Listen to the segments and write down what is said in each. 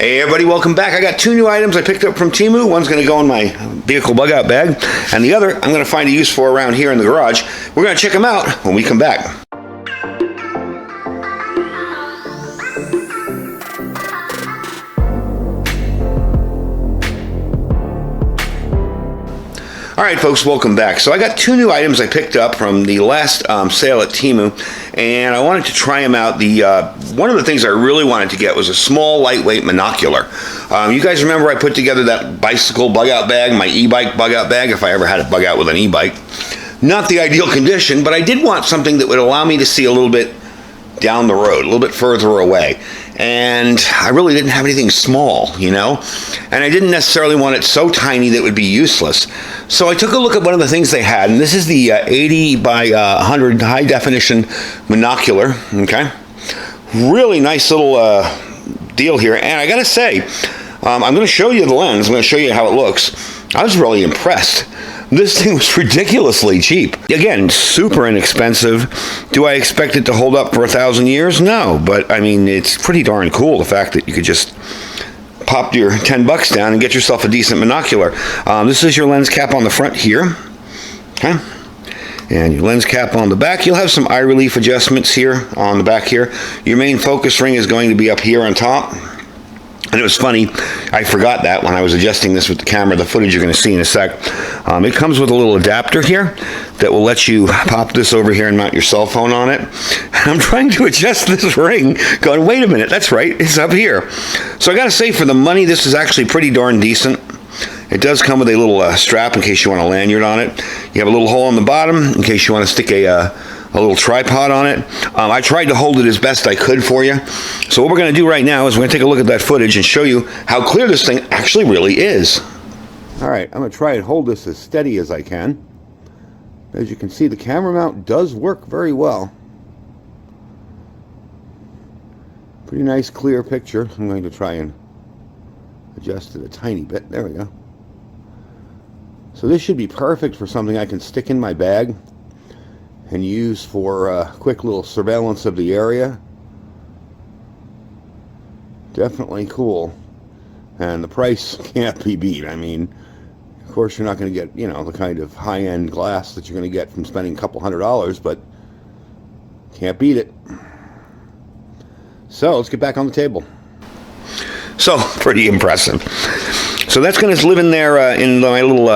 Hey everybody, welcome back. I got two new items I picked up from Temu. One's going to go in my vehicle bug out bag, and the other I'm going to find a use for around here in the garage. We're going to check them out when we come back. Alright folks, welcome back. So I got two new items I picked up from the last sale at Temu, and I wanted to try them out. One of the things I really wanted to get was a small, lightweight monocular. You guys remember I put together that bicycle bug out bag, my e-bike bug out bag, if I ever had a bug out with an e-bike. Not the ideal condition, but I did want something that would allow me to see a little bit down the road, a little bit further away. And I really didn't have anything small, you know, and I didn't necessarily want it so tiny that it would be useless. So I took a look at one of the things they had, and this is the 80 by 100 high definition monocular. Okay, really nice little deal here. And I gotta say, I'm going to show you the lens. I'm going to show you how it looks. I was really impressed. This thing was ridiculously cheap. Again, super inexpensive. Do I expect it to hold up for 1,000 years? No, but I mean, it's pretty darn cool, the fact that you could just pop your 10 bucks down and get yourself a decent monocular. This is your lens cap on the front here. Okay. And your lens cap on the back. You'll have some eye relief adjustments here on the back here. Your main focus ring is going to be up here on top. And it was funny, I forgot that when I was adjusting this with the camera, the footage you're going to see in a sec. It comes with a little adapter here that will let you pop this over here and mount your cell phone on it. I'm trying to adjust this ring, going, wait a minute, that's right, it's up here. So I got to say, for the money, this is actually pretty darn decent. It does come with a little strap in case you want a lanyard on it. You have a little hole on the bottom in case you want to stick a little tripod on it. I tried to hold it as best I could for you. So what we're going to do right now is we're going to take a look at that footage and show you how clear this thing actually really is. Alright, I'm going to try and hold this as steady as I can. As you can see, the camera mount does work very well. Pretty nice clear picture. I'm going to try and adjust it a tiny bit. There we go. So this should be perfect for something I can stick in my bag and use for quick little surveillance of the area. Definitely cool. And the price can't be beat. I mean, of course you're not going to get, you know, the kind of high-end glass that you're going to get from spending a couple $100, but can't beat it. So let's get back on the table. So, pretty impressive. So that's going to live in there in my little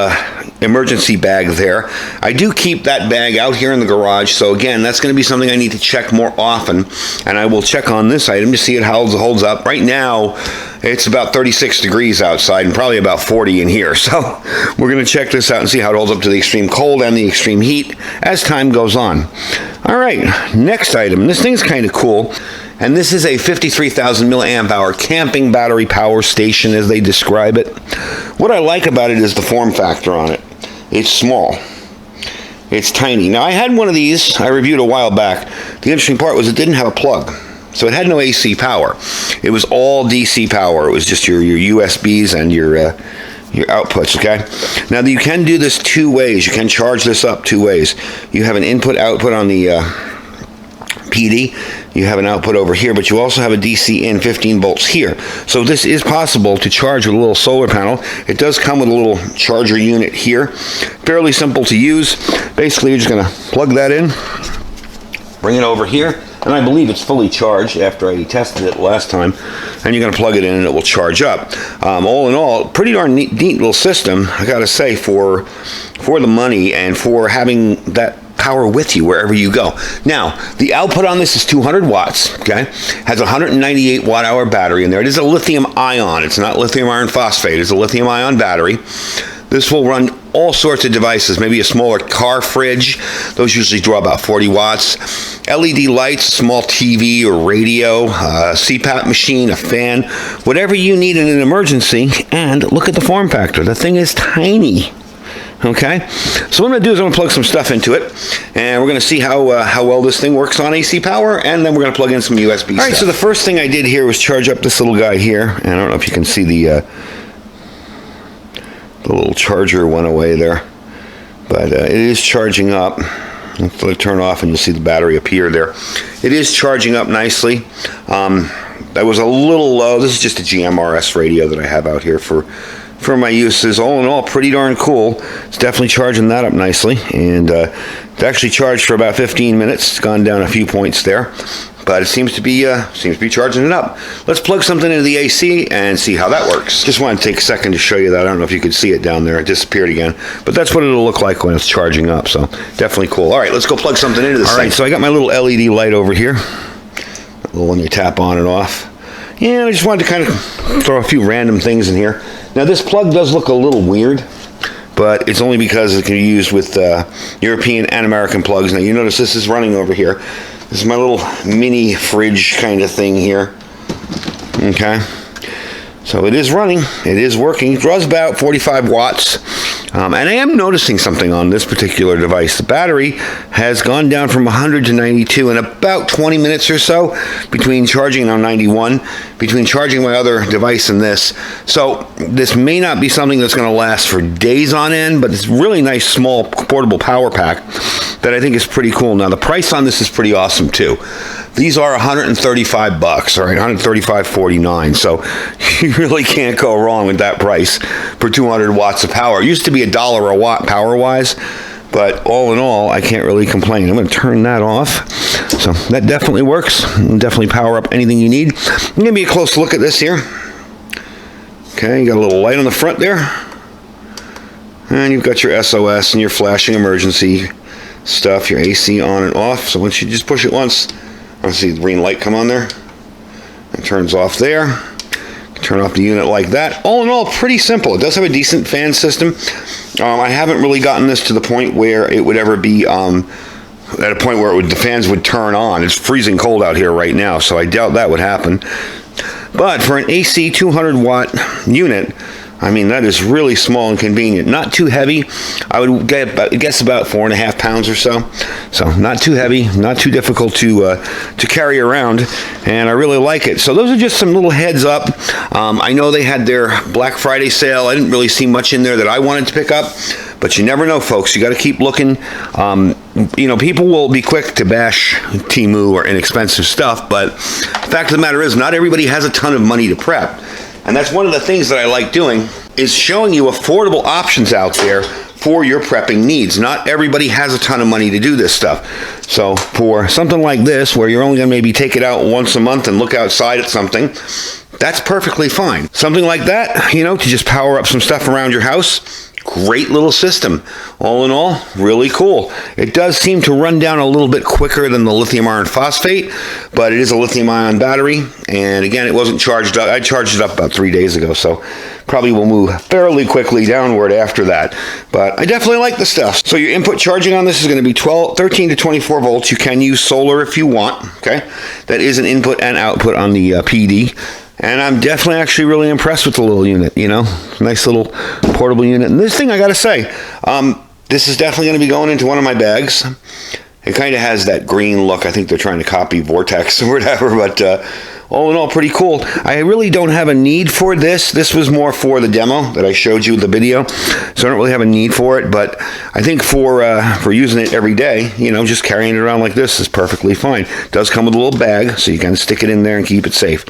emergency bag there. I do keep that bag out here in the garage, so again, that's going to be something I need to check more often, and I will check on this item to see how it holds up. Right now, it's about 36 degrees outside and probably about 40 in here, so we're going to check this out and see how it holds up to the extreme cold and the extreme heat as time goes on. All right, next item. This thing's kind of cool. And this is a 53,000 milliamp hour camping battery power station, as they describe it. What I like about it is the form factor on it. It's small. It's tiny. Now, I had one of these I reviewed a while back. The interesting part was it didn't have a plug. So it had no AC power. It was all DC power. It was just your USBs and your outputs, okay? Now, you can do this two ways. You can charge this up two ways. You have an input-output on the PD, you have an output over here, but you also have a DC in 15 volts here. So this is possible to charge with a little solar panel. It does come with a little charger unit here. Fairly simple to use. Basically, you're just going to plug that in, bring it over here, and I believe it's fully charged after I tested it last time. And you're going to plug it in and it will charge up. All in all, pretty darn neat little system, I got to say, for the money and for having that power with you wherever you go. Now, the output on this is 200 watts, okay? Has a 198 watt hour battery in there. It is a lithium ion. It's not lithium iron phosphate. It's a lithium ion battery. This will run all sorts of devices, maybe a smaller car fridge. Those usually draw about 40 watts. LED lights, small TV or radio, a CPAP machine, a fan, whatever you need in an emergency. And look at the form factor. The thing is tiny. Okay, so what I'm going to do is I'm going to plug some stuff into it, and we're going to see how well this thing works on AC power, and then we're going to plug in some USB stuff. All right, so the first thing I did here was charge up this little guy here, and I don't know if you can see the little charger went away there, but it is charging up. Let it turn off, and you'll see the battery appear there. It is charging up nicely. that was a little low. This is just a GMRS radio that I have out here for my uses. All in all, pretty darn cool. It's definitely charging that up nicely, and it's actually charged for about 15 minutes. It's gone down a few points there, but it seems to be charging it up. Let's plug something into the AC and see how that works. Just want to take a second to show you that. I don't know if you could see it down there. It disappeared again, but that's what it'll look like when it's charging up. So definitely cool. All right, let's go plug something into this. All right, so I got my little LED light over here. A little one you tap on and off. Yeah, I just wanted to kind of throw a few random things in here. Now this plug does look a little weird, but it's only because it can be used with European and American plugs. Now you notice this is running over here. This is my little mini fridge kind of thing here. Okay. So it is running. It is working. It draws about 45 watts. And I am noticing something on this particular device. The battery has gone down from 100 to 92 in about 20 minutes or so between charging on 91, between charging my other device and this. So this may not be something that's going to last for days on end, but it's a really nice small portable power pack that I think is pretty cool. Now the price on this is pretty awesome too. These are 135 bucks, all right, 135.49. So you really can't go wrong with that price for 200 watts of power. It used to be $1 a watt power-wise, but all in all, I can't really complain. I'm going to turn that off. So that definitely works. Definitely power up anything you need. Give me a close look at this here. Okay, you got a little light on the front there. And you've got your SOS and your flashing emergency stuff, your AC on and off. So once you just push it once, I see the green light come on there. It turns off there. Turn off the unit like that. All in all, pretty simple. It does have a decent fan system. I haven't really gotten this to the point where it would ever be at a point where the fans would turn on. It's freezing cold out here right now, so I doubt that would happen. But for an AC 200 watt unit, I mean, that is really small and convenient. Not too heavy. I would guess about 4.5 pounds or so. So not too heavy, not too difficult to carry around, and I really like it. So those are just some little heads up. I know they had their Black Friday sale. I didn't really see much in there that I wanted to pick up, but you never know, folks. You got to keep looking. You know, people will be quick to bash Temu or inexpensive stuff, but the fact of the matter is not everybody has a ton of money to prep. And that's one of the things that I like doing, is showing you affordable options out there for your prepping needs. Not everybody has a ton of money to do this stuff. So for something like this, where you're only going to maybe take it out once a month and look outside at something, that's perfectly fine. Something like that, you know, to just power up some stuff around your house, great little system. All in all, really cool. It does seem to run down a little bit quicker than the lithium iron phosphate, but it is a lithium ion battery. And again, it wasn't charged up. I charged it up about 3 days ago, so probably will move fairly quickly downward after that. But I definitely like the stuff. So your input charging on this is going to be 13 to 24 volts. You can use solar if you want, okay? That is an input and output on the PD. And I'm definitely actually really impressed with the little unit, you know, nice little portable unit. And this thing, I got to say, this is definitely going to be going into one of my bags. It kind of has that green look. I think they're trying to copy Vortex or whatever, but all in all, pretty cool. I really don't have a need for this. This was more for the demo that I showed you in the video, so I don't really have a need for it. But I think for using it every day, you know, just carrying it around like this is perfectly fine. It does come with a little bag, so you can stick it in there and keep it safe.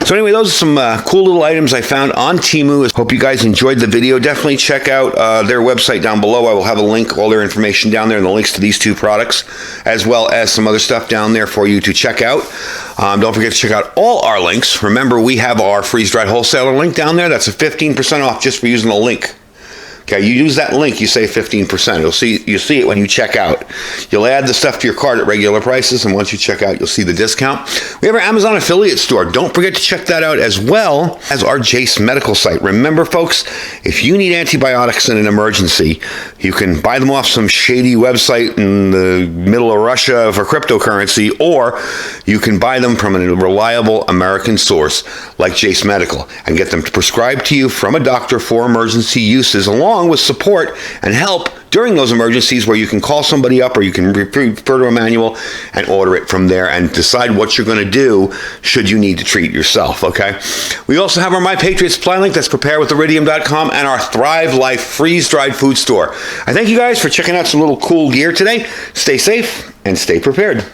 So anyway, those are some cool little items I found on Temu. Hope you guys enjoyed the video. Definitely check out their website down below. I will have a link, all their information down there, and the links to these two products, as well as some other stuff down there for you to check out. Don't forget to check out all our links. Remember, we have our freeze-dried wholesaler link down there. That's a 15% off just for using the link. Okay, you use that link, you save 15%. You'll see it when you check out. You'll add the stuff to your cart at regular prices, and once you check out, you'll see the discount. We have our Amazon affiliate store. Don't forget to check that out, as well as our Jace medical site. Remember, folks, if you need antibiotics in an emergency, you can buy them off some shady website in the middle of Russia for cryptocurrency, or you can buy them from a reliable American source like Jace Medical and get them prescribed to you from a doctor for emergency uses, along with support and help during those emergencies, where you can call somebody up or you can refer to a manual and order it from there and decide what you're going to do should you need to treat yourself, okay? We also have our My Patriot Supply link, that's preparewithiridium.com, and our Thrive Life freeze-dried food store. I thank you guys for checking out some little cool gear today. Stay safe and stay prepared.